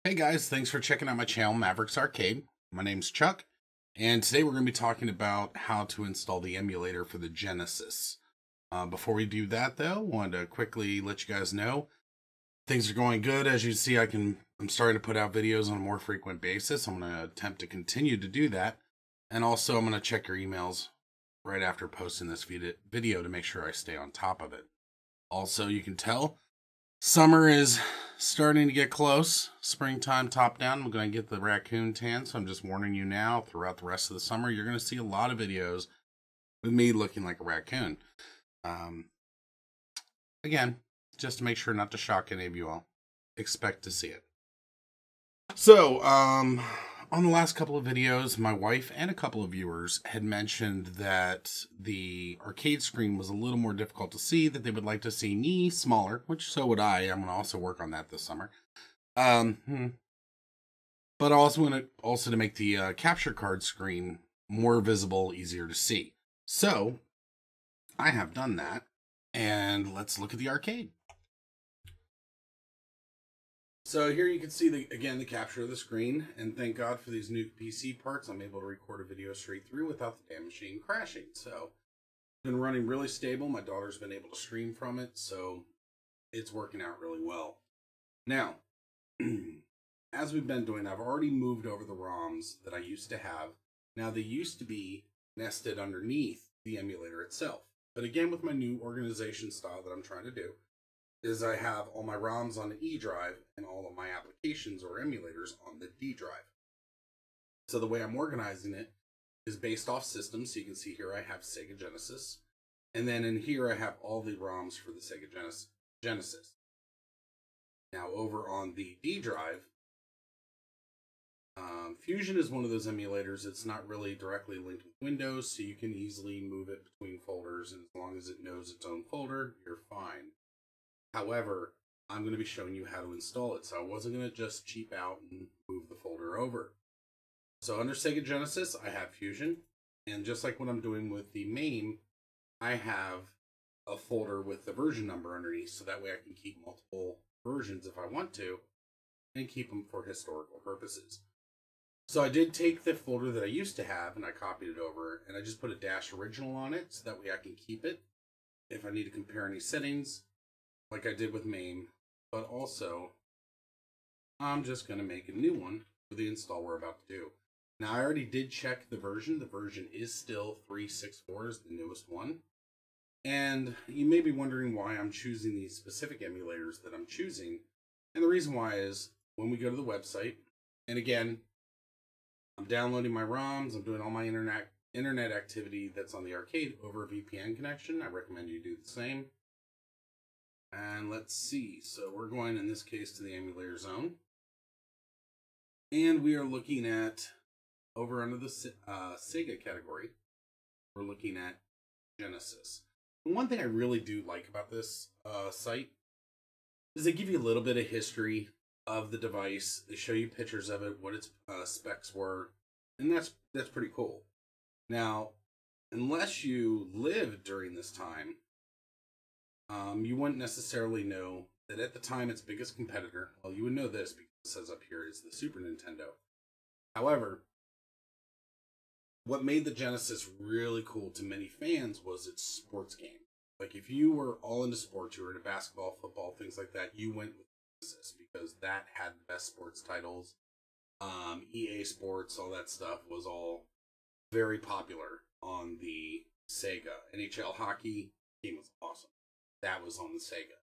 Hey guys, thanks for checking out my channel, Maverick's Arcade. My name's Chuck, and today we're going to be talking about how to install the emulator for the Genesis. Before we do that though, I wanted to quickly let you guys know things are going good. As you see, I'm starting to put out videos on a more frequent basis. I'm going to attempt to continue to do that, and also I'm going to check your emails right after posting this video to make sure I stay on top of it. Also, you can tell summer is starting to get close. Springtime top down. I'm going to get the raccoon tan, so I'm just warning you now. Throughout the rest of the summer, you're going to see a lot of videos with me looking like a raccoon. Again, just to make sure not to shock any of you all. Expect to see it. So, on the last couple of videos, my wife and a couple of viewers had mentioned that the arcade screen was a little more difficult to see, that they would like to see me smaller, which so would I. I'm going to also work on that this summer. But I also want to make the capture card screen more visible, easier to see. So I have done that, and let's look at the arcade. So here you can see, the capture of the screen, and thank God for these new PC parts, I'm able to record a video straight through without the damn machine crashing. So it's been running really stable. My daughter's been able to stream from it, so it's working out really well. Now, as we've been doing, I've already moved over the ROMs that I used to have. Now, they used to be nested underneath the emulator itself. But again, with my new organization style that I'm trying to do, is I have all my ROMs on the E drive and all of my applications or emulators on the D drive. So the way I'm organizing it is based off systems. So you can see here I have Sega Genesis. And then in here I have all the ROMs for the Sega Genesis. Now over on the D drive, Fusion is one of those emulators. It's not really directly linked with Windows, so you can easily move it between folders. And as long as it knows its own folder, you're fine. However, I'm going to be showing you how to install it, so I wasn't going to just cheap out and move the folder over. So under Sega Genesis, I have Fusion, and just like what I'm doing with the MAME, I have a folder with the version number underneath, so that way I can keep multiple versions if I want to, and keep them for historical purposes. So I did take the folder that I used to have, and I copied it over, and I just put a -original on it, so that way I can keep it if I need to compare any settings, like I did with MAME. But also, I'm just going to make a new one for the install we're about to do. Now, I already did check the version. The version is still 3.64, is the newest one. And you may be wondering why I'm choosing these specific emulators that I'm choosing. And the reason why is when we go to the website, and again, I'm downloading my ROMs, I'm doing all my internet activity that's on the arcade over a VPN connection. I recommend you do the same. And let's see, so we're going in this case to the emulator zone. And we are looking at, over under the Sega category, we're looking at Genesis. And one thing I really do like about this site is they give you a little bit of history of the device. They show you pictures of it, what its specs were, and that's pretty cool. Now, unless you lived during this time, you wouldn't necessarily know that at the time its biggest competitor, well, you would know this because it says up here, is the Super Nintendo. However, what made the Genesis really cool to many fans was its sports game. Like if you were all into sports, you were into basketball, football, things like that, you went with Genesis because that had the best sports titles. EA Sports, all that stuff was all very popular on the Sega. NHL hockey game was awesome. That was on the Sega.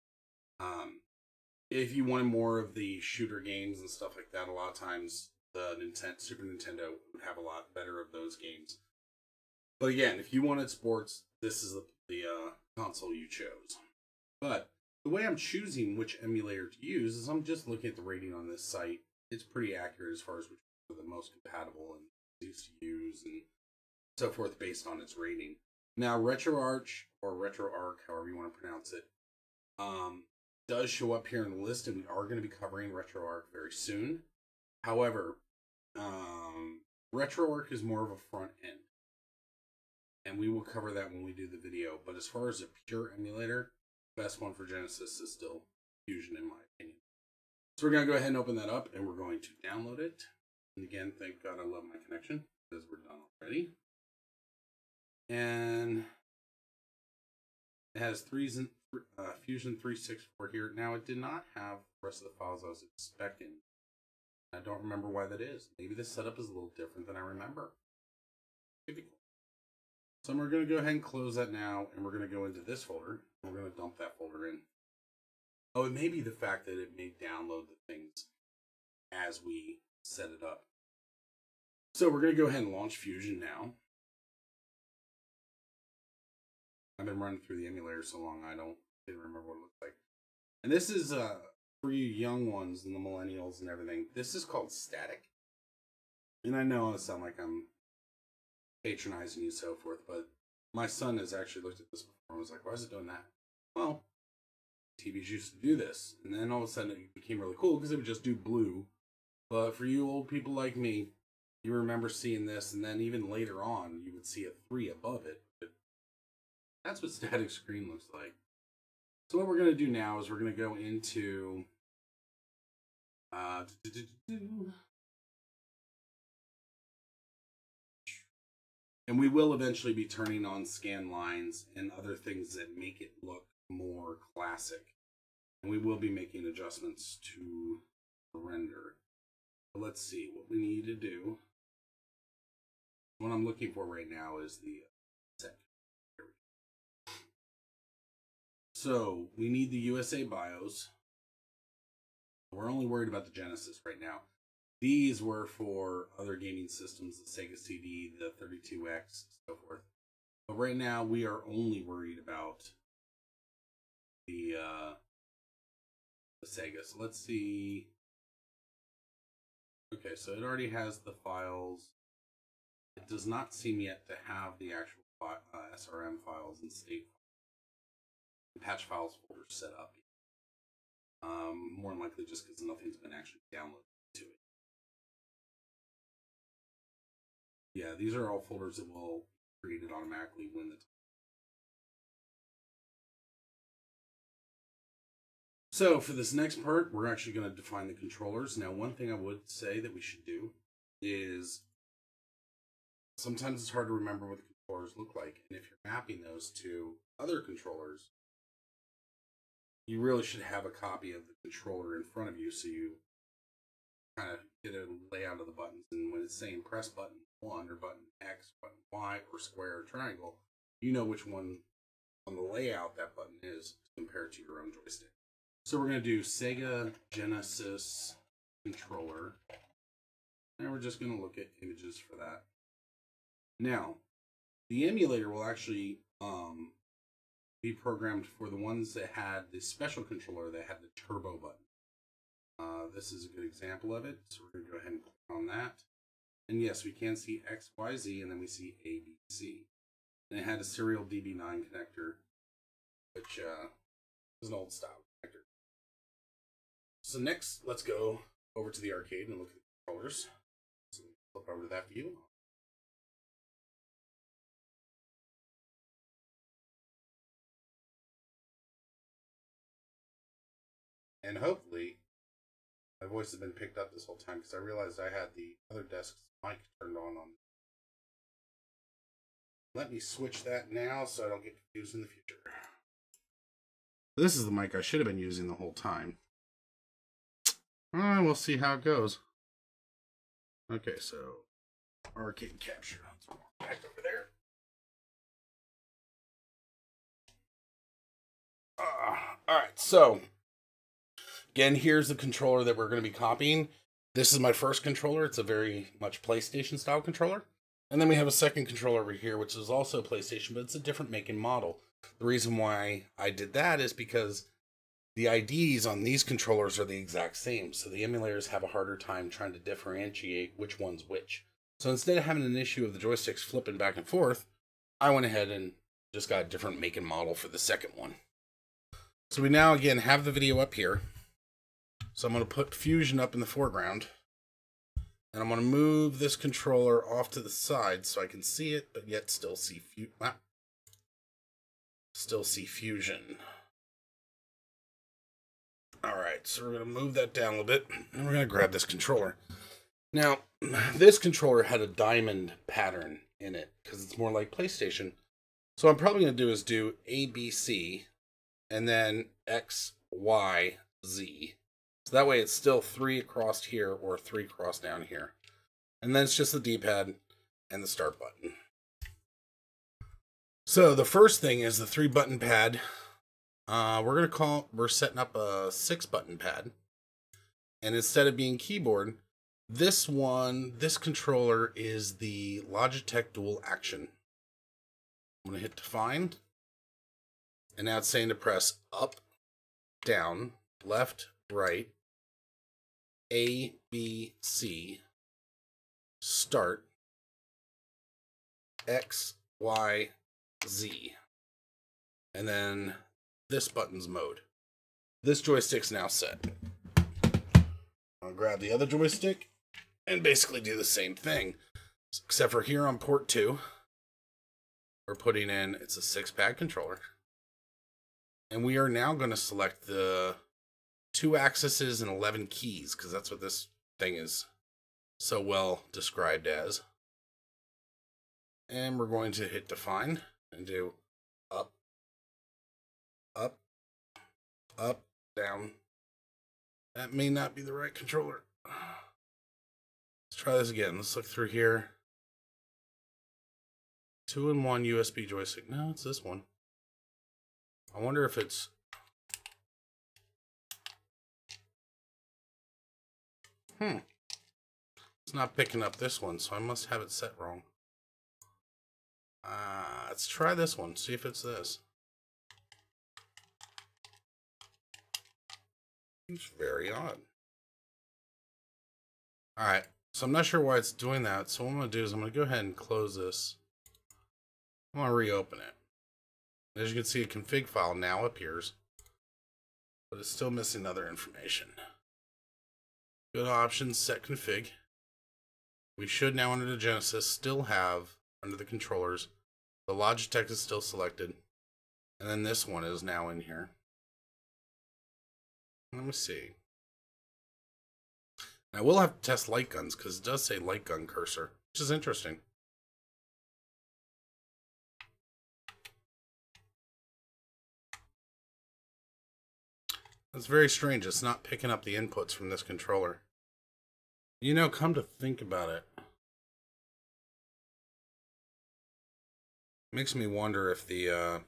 If you wanted more of the shooter games and stuff like that, a lot of times the Super Nintendo would have a lot better of those games. But again, if you wanted sports, this is the console you chose. But the way I'm choosing which emulator to use is I'm just looking at the rating on this site. It's pretty accurate as far as which are the most compatible and easiest to use and so forth based on its rating. Now, RetroArch, or RetroArch, however you want to pronounce it, does show up here in the list, and we are going to be covering RetroArch very soon. However, RetroArch is more of a front end, and we will cover that when we do the video. But as far as a pure emulator, the best one for Genesis is still Fusion, in my opinion. So we're going to go ahead and open that up, and we're going to download it. And again, thank God I love my connection, because we're done already. And it has Fusion 364 here. Now, it did not have the rest of the files I was expecting. I don't remember why that is. Maybe the setup is a little different than I remember. So we're going to go ahead and close that now, and we're going to go into this folder, and we're going to dump that folder in. Oh, it may be the fact that it may download the things as we set it up. So we're going to go ahead and launch Fusion now. I've been running through the emulator so long I didn't remember what it looked like. And this is for you young ones and the millennials and everything. This is called static. And I know I sound like I'm patronizing you, so forth, but my son has actually looked at this before and was like, why is it doing that? Well, TVs used to do this, and then all of a sudden it became really cool because it would just do blue. But for you old people like me, you remember seeing this, and then even later on you would see a 3 above it. But that's what static screen looks like. So what we're going to do now is we're going to go into and we will eventually be turning on scan lines and other things that make it look more classic. And we will be making adjustments to the render. But let's see what we need to do. What I'm looking for right now is the set. So we need the USA BIOS. We're only worried about the Genesis right now. These were for other gaming systems, the Sega CD, the 32X, so forth. But right now we are only worried about the Sega. So let's see. Okay, so it already has the files. It does not seem yet to have the actual SRM files and state patch files folder set up. More than likely just because nothing's been actually downloaded to it. Yeah, these are all folders that will create it automatically when the So for this next part, we're actually going to define the controllers. Now, one thing I would say that we should do is sometimes it's hard to remember what the controllers look like. And if you're mapping those to other controllers, you really should have a copy of the controller in front of you so you kind of get a layout of the buttons. And when it's saying press button 1 or button X, button Y, or square or triangle, you know which one on the layout that button is compared to your own joystick. So we're going to do Sega Genesis controller. And we're just going to look at images for that. Now, the emulator will actually be programmed for the ones that had the special controller that had the turbo button. This is a good example of it. So we're going to go ahead and click on that. And yes, we can see X, Y, Z, and then we see A, B, C. And it had a serial DB9 connector, which is an old style connector. So next, let's go over to the arcade and look at the controllers. So flip over to that view. And hopefully, my voice has been picked up this whole time because I realized I had the other desk's mic turned on. Let me switch that now so I don't get confused in the future. This is the mic I should have been using the whole time. We'll see how it goes. Okay, so arcade capture. Let's back over there. Alright, so again, here's the controller that we're going to be copying. This is my first controller. It's a very much PlayStation style controller. And then we have a second controller over here, which is also PlayStation, but it's a different make and model. The reason why I did that is because the IDs on these controllers are the exact same. So the emulators have a harder time trying to differentiate which one's which. So instead of having an issue of the joysticks flipping back and forth, I went ahead and just got a different make and model for the second one. So we now, again, have the video up here. So I'm going to put Fusion up in the foreground. And I'm going to move this controller off to the side so I can see it, but yet still see Fusion. Alright, so we're going to move that down a little bit, and we're going to grab this controller. Now, this controller had a diamond pattern in it, because it's more like PlayStation. So what I'm probably going to do is do A, B, C, and then X, Y, Z. So that way it's still 3 across here, or 3 across down here. And then it's just the D-pad and the start button. So the first thing is the 3-button pad. We're setting up a 6-button pad. And instead of being keyboard, this controller is the Logitech Dual Action. I'm going to hit define. And now it's saying to press up, down, left, right, A, B, C, start, X, Y, Z. And then this button's mode. This joystick's now set. I'll grab the other joystick and basically do the same thing. Except for here on port 2, we're putting in, it's a 6-pad controller. And we are now going to select the 2 axes and 11 keys, because that's what this thing is so well described as. And we're going to hit define and do up, up, up, down. That may not be the right controller. Let's try this again. Let's look through here. 2-in-1 USB joystick. No, it's this one. I wonder if it's... It's not picking up this one, so I must have it set wrong. Let's try this one, see if it's this. It's very odd. Alright, so I'm not sure why it's doing that, so what I'm going to do is I'm going to go ahead and close this. I'm going to reopen it. As you can see, a config file now appears, but it's still missing other information. Go to options, set config. We should now, under the Genesis, still have, under the controllers, the Logitech is still selected, and then this one is now in here. Let me see. I will have to test light guns, because it does say light gun cursor, which is interesting. That's very strange. It's not picking up the inputs from this controller. You know, come to think about it, makes me wonder if the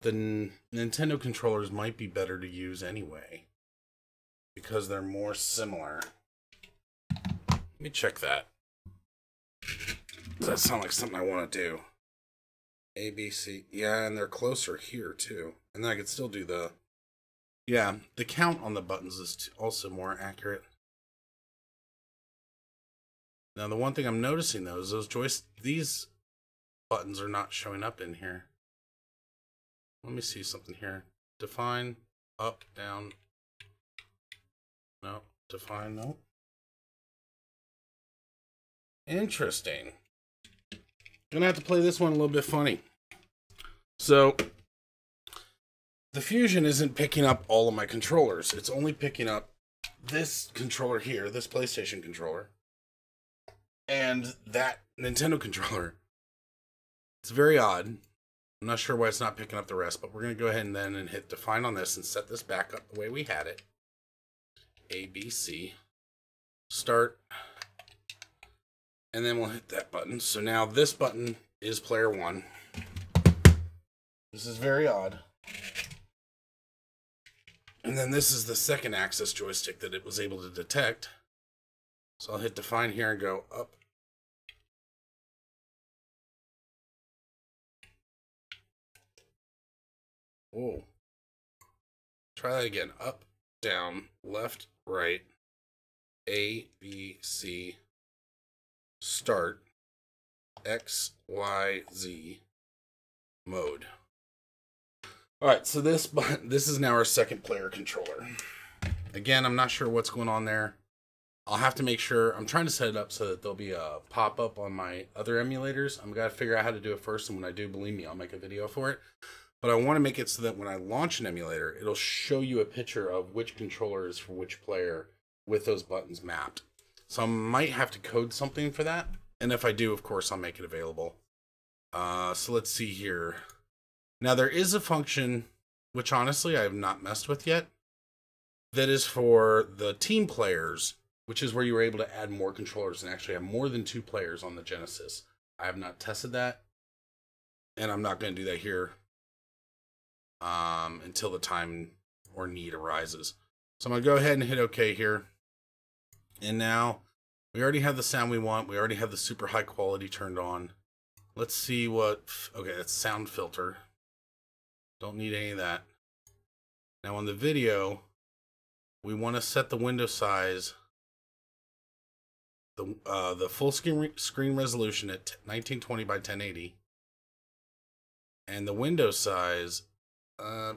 Nintendo controllers might be better to use anyway, because they're more similar. Let me check that. Does that sound like something I want to do? A, B, C. Yeah, and they're closer here, too. And then I could still do the... Yeah, the count on the buttons is also more accurate. Now, the one thing I'm noticing, though, is these buttons are not showing up in here. Let me see something here. Define, up, down. No, define, no. Interesting. Gonna have to play this one a little bit funny. So, the Fusion isn't picking up all of my controllers. It's only picking up this controller here, this PlayStation controller, and that Nintendo controller. It's very odd. I'm not sure why it's not picking up the rest, but we're going to go ahead and then hit define on this and set this back up the way we had it. A, B, C. Start. And then we'll hit that button. So now this button is player 1. This is very odd. And then this is the second axis joystick that it was able to detect. So I'll hit define here and go up. Whoa. Try that again. Up, down, left, right, A, B, C, start, X, Y, Z, mode. Alright, so this is now our second player controller. Again, I'm not sure what's going on there. I'll have to make sure. I'm trying to set it up so that there'll be a pop-up on my other emulators. I'm going to figure out how to do it first, and when I do, believe me, I'll make a video for it. but I want to make it so that when I launch an emulator, it'll show you a picture of which controller is for which player with those buttons mapped. So I might have to code something for that. And if I do, of course, I'll make it available. So let's see here. Now there is a function, which honestly I have not messed with yet, that is for the team players, which is where you were able to add more controllers and actually have more than 2 players on the Genesis. I have not tested that, and I'm not going to do that here until the time or need arises. So I'm going to go ahead and hit OK here. And now we already have the sound we want. We already have the super high quality turned on. Let's see what... Okay, that's sound filter. Don't need any of that. Now on the video, we want to set the window size, the full screen resolution at 1920 by 1080, and the window size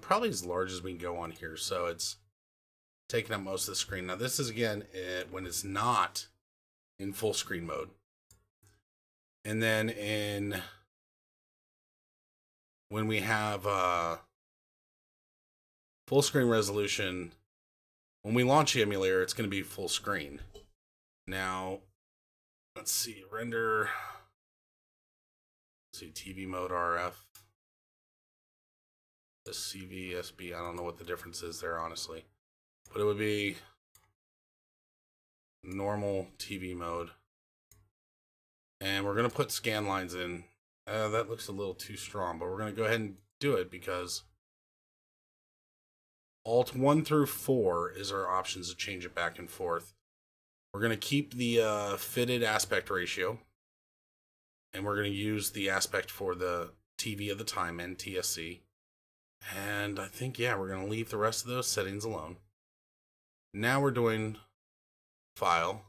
probably as large as we can go on here, so it's taking up most of the screen. Now this is again when it's not in full screen mode, and then when we have full screen resolution, when we launch the emulator, it's going to be full screen. Now, let's see, render, let's see, TV mode RF, the CVSB, I don't know what the difference is there, honestly. But it would be normal TV mode. And we're going to put scan lines in. That looks a little too strong, but we're going to go ahead and do it because Alt 1 through 4 is our options to change it back and forth. We're going to keep the fitted aspect ratio, and we're going to use the aspect for the TV of the time, NTSC. And I think, yeah, we're going to leave the rest of those settings alone. Now we're doing File,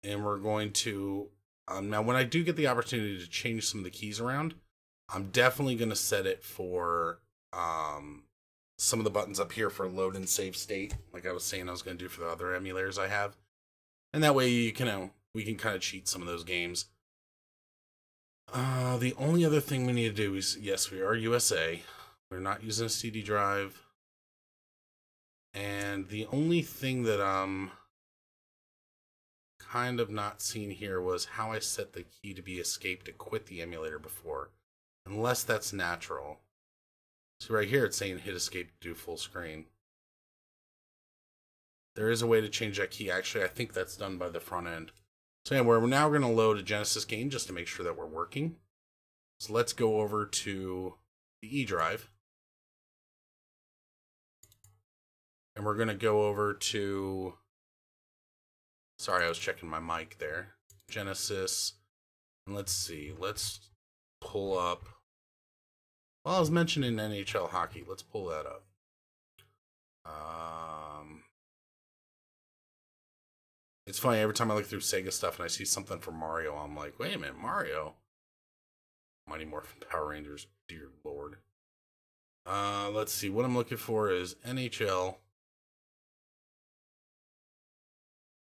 and we're going to, now when I do get the opportunity to change some of the keys around, I'm definitely going to set it for some of the buttons up here for load and save state, like I was saying I was going to do for the other emulators I have. And that way you can, we can kind of cheat some of those games. The only other thing we need to do is, yes, we are USA. We're not using a CD drive. And the only thing that I'm kind of not seeing here was how I set the key to be escape to quit the emulator before. Unless that's natural. So right here it's saying hit escape to do full screen. There is a way to change that key. Actually, I think that's done by the front end. So anyway, we're now going to load a Genesis game just to make sure that we're working. So let's go over to the E drive. And we're going to go over to... Sorry, I was checking my mic there. Genesis. And let's see. Let's pull up... Well, I was mentioning NHL hockey. Let's pull that up. It's funny, every time I look through Sega stuff and I see something for Mario, I'm like, wait a minute, Mario? Mighty Morphin Power Rangers, dear lord. Let's see, what I'm looking for is NHL.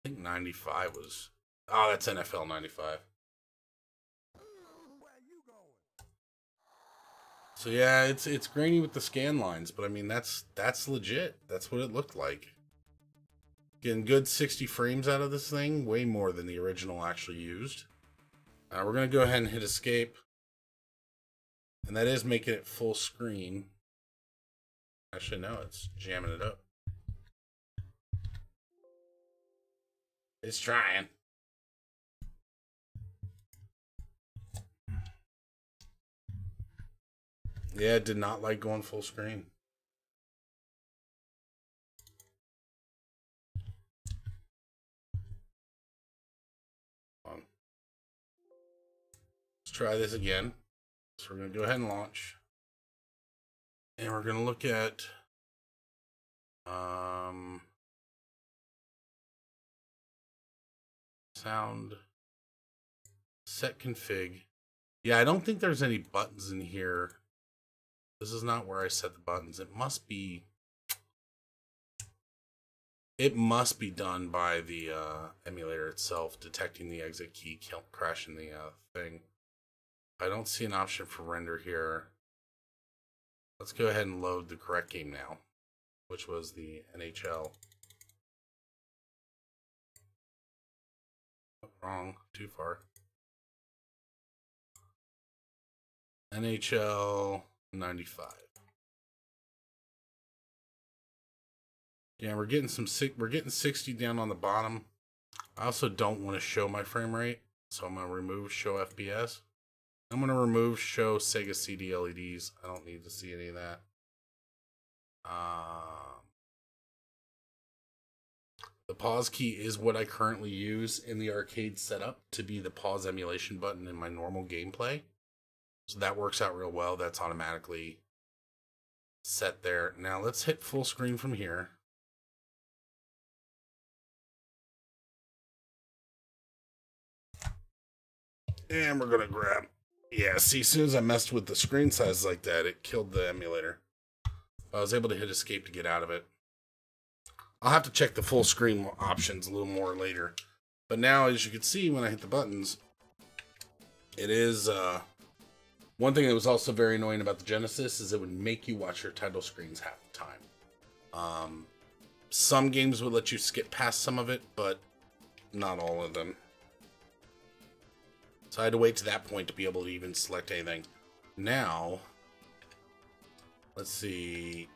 I think 95 was... Oh, that's NFL 95. So yeah, it's grainy with the scan lines, but I mean that's legit. That's what it looked like. Getting good 60 frames out of this thing, way more than the original actually used. We're gonna go ahead and hit escape, and that is making it full screen. Actually, no, it's jamming it up. It's trying. Yeah, it did not like going full screen. Let's try this again. So we're going to go ahead and launch. And we're going to look at sound set config. Yeah, I don't think there's any buttons in here. This is not where I set the buttons. It must be done by the emulator itself, detecting the exit key, crashing the thing. I don't see an option for render here. let's go ahead and load the correct game now, which was the NHL. Wrong, too far. NHL 95. Yeah, we're getting 60 down on the bottom. I also don't want to show my frame rate, so I'm going to remove show FPS. I'm going to remove show Sega CD LEDs. I don't need to see any of that. The pause key is what I currently use in the arcade setup to be the pause emulation button in my normal gameplay. So that works out real well. That's automatically set there. Now let's hit full screen from here. And we're going to grab... Yeah, see, as soon as I messed with the screen size like that, it killed the emulator. I was able to hit escape to get out of it. I'll have to check the full screen options a little more later. But now, as you can see, when I hit the buttons, it is... one thing that was also very annoying about the Genesis is it would make you watch your title screens half the time. Some games would let you skip past some of it, but not all of them. So I had to wait to that point to be able to even select anything. Now, let's see.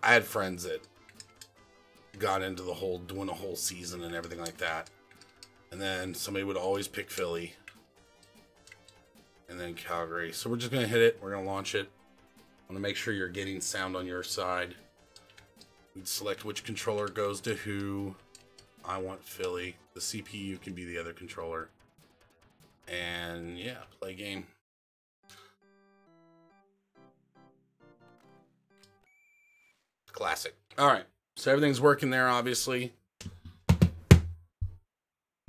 I had friends that got into the whole doing a whole season and everything like that. And then somebody would always pick Philly. And then Calgary. So we're just going to hit it. We're going to launch it. I want to make sure you're getting sound on your side. We'd select which controller goes to who. I want Philly. The CPU can be the other controller. And yeah, play game. Classic. Alright, so everything's working there, obviously.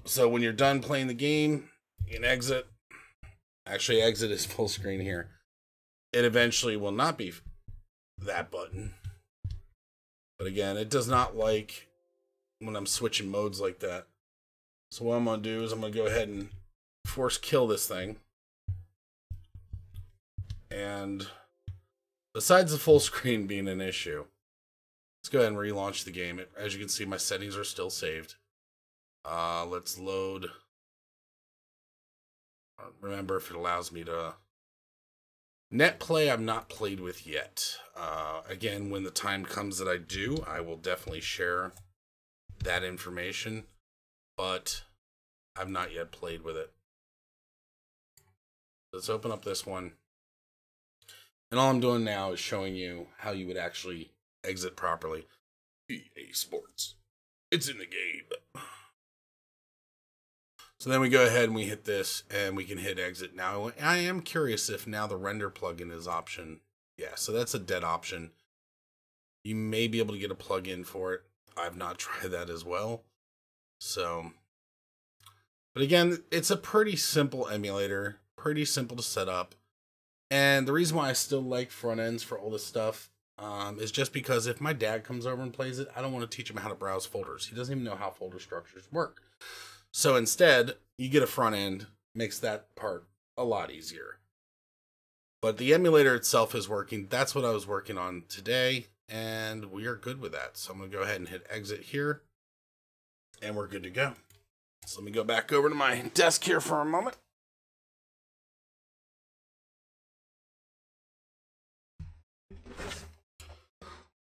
So when you're done playing the game, you can exit. Actually, exit is full screen here. It eventually will not be that button. But again, it does not like when I'm switching modes like that. So what I'm going to do is I'm going to go ahead and force kill this thing. And besides the full screen being an issue, let's go ahead and relaunch the game. As you can see, my settings are still saved. Let's load. Remember if it allows me to... Netplay I've not played with yet. Again, when the time comes that I do, I will definitely share that information. But I've not yet played with it. Let's open up this one. And all I'm doing now is showing you how you would actually exit properly. EA Sports. It's in the game. So then we go ahead and we hit this and we can hit exit. Now, I am curious if now the render plugin is option. Yeah, so that's a dead option. You may be able to get a plugin for it. I've not tried that as well. So, but again, it's a pretty simple emulator, pretty simple to set up. And the reason why I still like front ends for all this stuff is just because if my dad comes over and plays it, I don't want to teach him how to browse folders. He doesn't even know how folder structures work. So instead, you get a front end, makes that part a lot easier. But the emulator itself is working. That's what I was working on today, and we are good with that. So I'm going to go ahead and hit exit here, and we're good to go. So let me go back over to my desk here for a moment.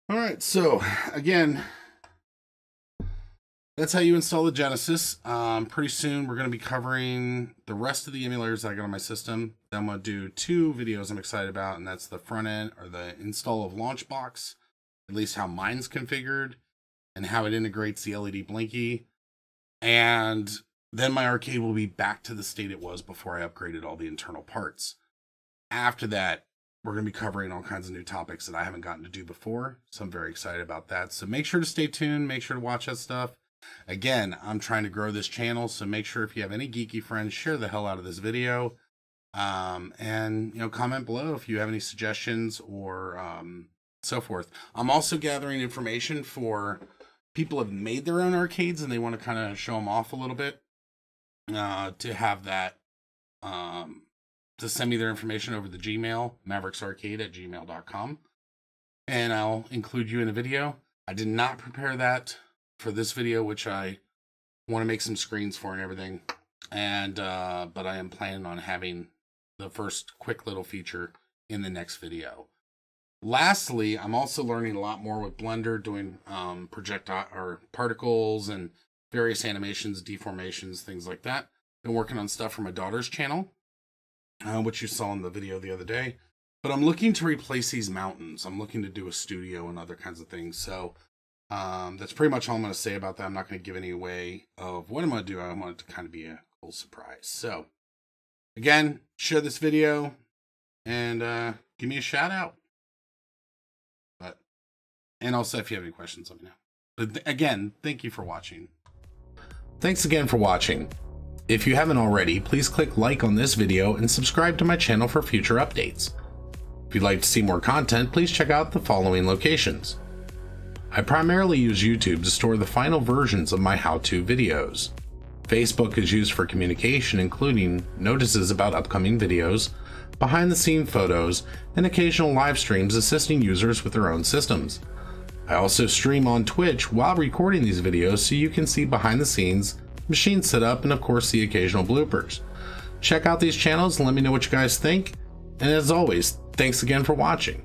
All right, so again, that's how you install the Genesis. Pretty soon we're going to be covering the rest of the emulators that I got on my system. Then I'm going to do 2 videos I'm excited about, and that's the front end, or the install of Launchbox, at least how mine's configured, and how it integrates the LED Blinky. And then my arcade will be back to the state it was before I upgraded all the internal parts. After that, we're going to be covering all kinds of new topics that I haven't gotten to do before, so I'm very excited about that. So make sure to stay tuned, make sure to watch that stuff. Again, I'm trying to grow this channel, so make sure if you have any geeky friends, share the hell out of this video. And, you know, comment below if you have any suggestions or so forth. I'm also gathering information for people who have made their own arcades and they want to kind of show them off a little bit, to have that to send me their information over the Gmail, mavericksarcade@gmail.com. And I'll include you in a video. I did not prepare that for this video, which I want to make some screens for and everything. And but I am planning on having the first quick little feature in the next video. Lastly, I'm also learning a lot more with Blender, doing projectile or particles and various animations, deformations, things like that. Been working on stuff for my daughter's channel, which you saw in the video the other day. But I'm looking to replace these mountains. I'm looking to do a studio and other kinds of things. So that's pretty much all I'm going to say about that. I'm not going to give any away of what I'm going to do. I want it to kind of be a cool surprise. So again, share this video and give me a shout out. And also, if you have any questions, let me know. But again, thank you for watching. Thanks again for watching. If you haven't already, please click like on this video and subscribe to my channel for future updates. If you'd like to see more content, please check out the following locations. I primarily use YouTube to store the final versions of my how-to videos. Facebook is used for communication, including notices about upcoming videos, behind-the-scenes photos, and occasional live streams assisting users with their own systems. I also stream on Twitch while recording these videos so you can see behind the scenes, machine setup, and of course the occasional bloopers. Check out these channels and let me know what you guys think. And as always, thanks again for watching.